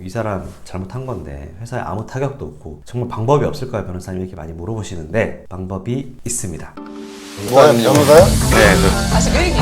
이 사람 잘못한 건데 회사에 아무 타격도 없고 정말 방법이 없을까요? 변호사님 이렇게 많이 물어보시는데 방법이 있습니다. 변호사요? 네. 다시 왜 얘기?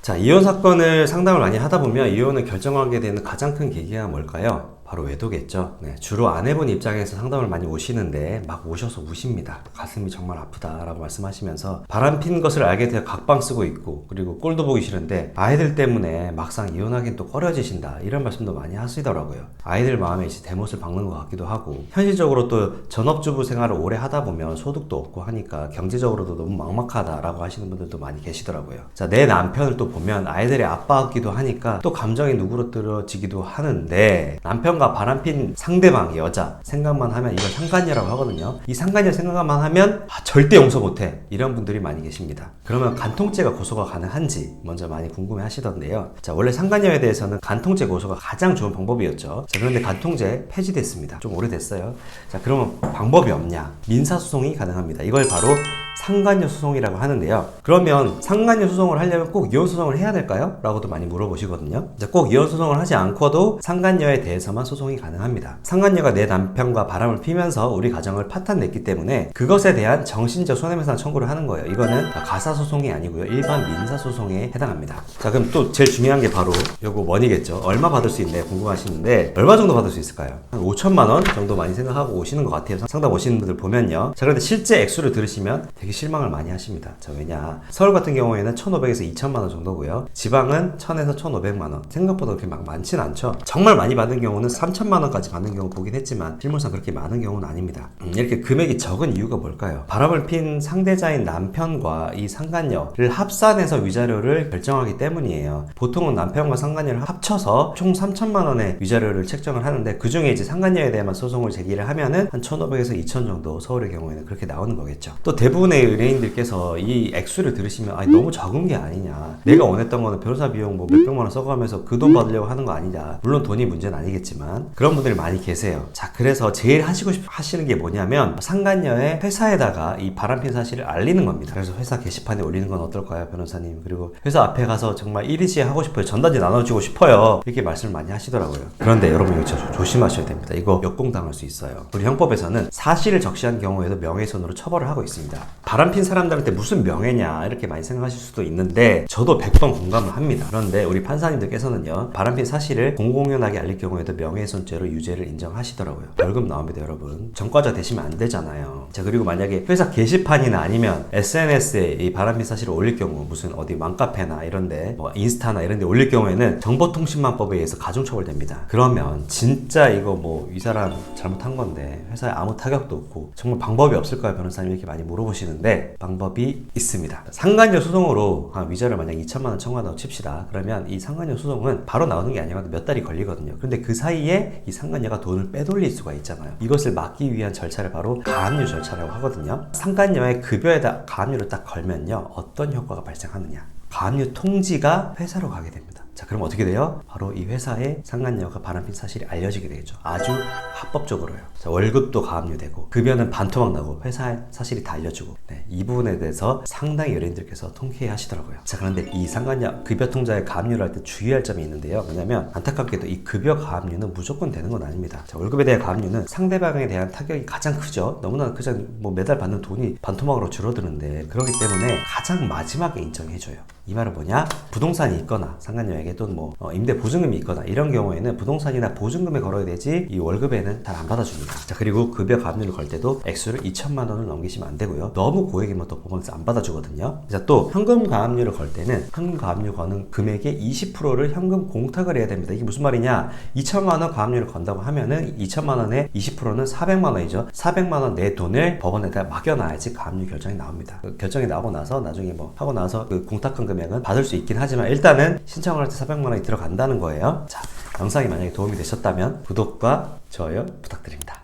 자, 이혼 사건을 상담을 많이 하다 보면 이혼을 결정하게 되는 가장 큰 계기가 뭘까요? 바로 외도겠죠. 네, 주로 아내분 입장에서 상담을 많이 오시는데 막 오셔서 우십니다. 가슴이 정말 아프다라고 말씀하시면서 바람핀 것을 알게 되어 각방 쓰고 있고, 그리고 꼴도 보기 싫은데 아이들 때문에 막상 이혼하긴 또 꺼려지신다, 이런 말씀도 많이 하시더라고요. 아이들 마음에 이제 대못을 박는 것 같기도 하고, 현실적으로 또 전업주부 생활을 오래 하다 보면 소득도 없고 하니까 경제적으로도 너무 막막하다라고 하시는 분들도 많이 계시더라고요. 자, 내 남편을 또 보면 아이들의 아빠이기도 하니까 또 감정이 누그러뜨려지기도 하는데, 남편과 바람핀 상대방 여자 생각만 하면 이걸 상간녀라고 하거든요. 이 상간녀 생각만 하면 절대 용서 못해, 이런 분들이 많이 계십니다. 그러면 간통죄가 고소가 가능한지 먼저 많이 궁금해 하시던데요. 자, 원래 상간녀에 대해서는 간통죄 고소가 가장 좋은 방법이었죠. 자, 그런데 간통죄 폐지됐습니다. 좀 오래됐어요. 자, 그러면 방법이 없냐? 민사소송이 가능합니다. 이걸 바로 상간녀 소송이라고 하는데요. 그러면 상간녀 소송을 하려면 꼭 이혼 소송을 해야 될까요? 라고도 많이 물어보시거든요. 자, 꼭 이혼 소송을 하지 않고도 상간녀에 대해서만 소송이 가능합니다. 상간녀가 내 남편과 바람을 피면서 우리 가정을 파탄냈기 때문에 그것에 대한 정신적 손해배상 청구를 하는 거예요. 이거는 가사소송이 아니고요, 일반 민사소송에 해당합니다. 자, 그럼 또 제일 중요한 게 바로 요거 원이겠죠. 얼마 받을 수 있나요? 궁금하시는데 얼마 정도 받을 수 있을까요? 한 5천만 원 정도 많이 생각하고 오시는 것 같아요. 상담 오시는 분들 보면요. 자, 그런데 실제 액수를 들으시면 되게 실망을 많이 하십니다. 자, 왜냐, 서울 같은 경우에는 1,500에서 2천만 원 정도고요. 지방은 1,000에서 1,500만 원. 생각보다 그렇게 막 많지는 않죠. 정말 많이 받는 경우는 3천만 원까지 받는 경우 보긴 했지만 실물상 그렇게 많은 경우는 아닙니다. 이렇게 금액이 적은 이유가 뭘까요? 바람을 핀 상대자인 남편과 이 상간녀를 합산해서 위자료를 결정하기 때문이에요. 보통은 남편과 상간녀를 합쳐서 총 3천만 원의 위자료를 책정을 하는데, 그 중에 이제 상간녀에 대한 소송을 제기를 하면은 한 1,500에서 2천 정도, 서울의 경우에는 그렇게 나오는 거겠죠. 또 대부분의 의뢰인들께서 이 액수를 들으시면 아니, 너무 적은 게 아니냐, 내가 원했던 거는 변호사 비용 뭐 몇백만 원 써가면서 그 돈 받으려고 하는 거 아니냐, 물론 돈이 문제는 아니겠지만 그런 분들이 많이 계세요. 자, 그래서 제일 하시는 게 뭐냐면 상간녀의 회사에다가 이 바람핀 사실을 알리는 겁니다. 그래서 회사 게시판에 올리는 건 어떨까요, 변호사님? 그리고 회사 앞에 가서 정말 1인시 하고 싶어요, 전단지 나눠주고 싶어요, 이렇게 말씀을 많이 하시더라고요. 그런데 여러분 이거 조심하셔야 됩니다. 이거 역공당할 수 있어요. 우리 형법에서는 사실을 적시한 경우에도 명예훼손으로 처벌을 하고 있습니다. 바람핀 사람들한테 무슨 명예냐, 이렇게 많이 생각하실 수도 있는데 저도 100번 공감을 합니다. 그런데 우리 판사님들께서는요, 바람핀 사실을 공공연하게 알릴 경우에도 명예훼손죄로 유죄를 인정하시더라고요. 벌금 나옵니다, 여러분. 전과자 되시면 안 되잖아요. 자, 그리고 만약에 회사 게시판이나 아니면 SNS에 이 바람핀 사실을 올릴 경우, 무슨 어디 맘카페나 이런데 뭐 인스타나 이런데 올릴 경우에는 정보통신망법에 의해서 가중처벌됩니다. 그러면 진짜 이거 뭐 이 사람 잘못한 건데 회사에 아무 타격도 없고 정말 방법이 없을까요, 변호사님? 이렇게 많이 물어보시는데 방법이 있습니다. 상간녀 소송으로 위자료 만약 2천만 원 청구한다고 칩시다. 그러면 이 상간녀 소송은 바로 나오는 게 아니라 몇 달이 걸리거든요. 그런데 그 사이에 이 상간녀가 돈을 빼돌릴 수가 있잖아요. 이것을 막기 위한 절차를 바로 가압류 절차라고 하거든요. 상간녀의 급여에다 가압류를 딱 걸면요, 어떤 효과가 발생하느냐, 가압류 통지가 회사로 가게 됩니다. 자, 그럼 어떻게 돼요? 바로 이 회사에 상간녀가 바람핀 사실이 알려지게 되겠죠. 아주 합법적으로요. 자, 월급도 가압류되고 급여는 반토막 나고 회사에 사실이 다 알려주고, 네, 이 부분에 대해서 상당히 연예인들께서 통쾌해 하시더라고요. 자, 그런데 이 상간녀 급여 통장에 가압류를 할 때 주의할 점이 있는데요. 왜냐면 안타깝게도 이 급여 가압류는 무조건 되는 건 아닙니다. 자, 월급에 대한 가압류는 상대방에 대한 타격이 가장 크죠. 너무나 그냥 뭐 매달 받는 돈이 반토막으로 줄어드는데, 그렇기 때문에 가장 마지막에 인정해줘요. 이 말은 뭐냐? 부동산이 있거나 상간녀에게 또는 뭐 임대 보증금이 있거나 이런 경우에는 부동산이나 보증금에 걸어야 되지 이 월급에는 잘 안 받아줍니다. 자, 그리고 급여 가압류를 걸 때도 액수를 2천만 원을 넘기시면 안 되고요. 너무 고액이면 또 법원에서 안 받아주거든요. 자, 또 현금 가압류를 걸 때는 현금 가압류 거는 금액의 20%를 현금 공탁을 해야 됩니다. 이게 무슨 말이냐? 2천만 원 가압류를 건다고 하면은 2천만 원의 20%는 400만 원이죠. 400만 원 내 돈을 법원에다 맡겨놔야지 가압류 결정이 나옵니다. 그 결정이 나오고 나서 나중에 뭐 하고 나서 그 공탁한 금액은 받을 수 있긴 하지만 일단은 신청을 할 때 400만 원이 들어간다는 거예요. 자, 영상이 만약에 도움이 되셨다면 구독과 좋아요 부탁드립니다.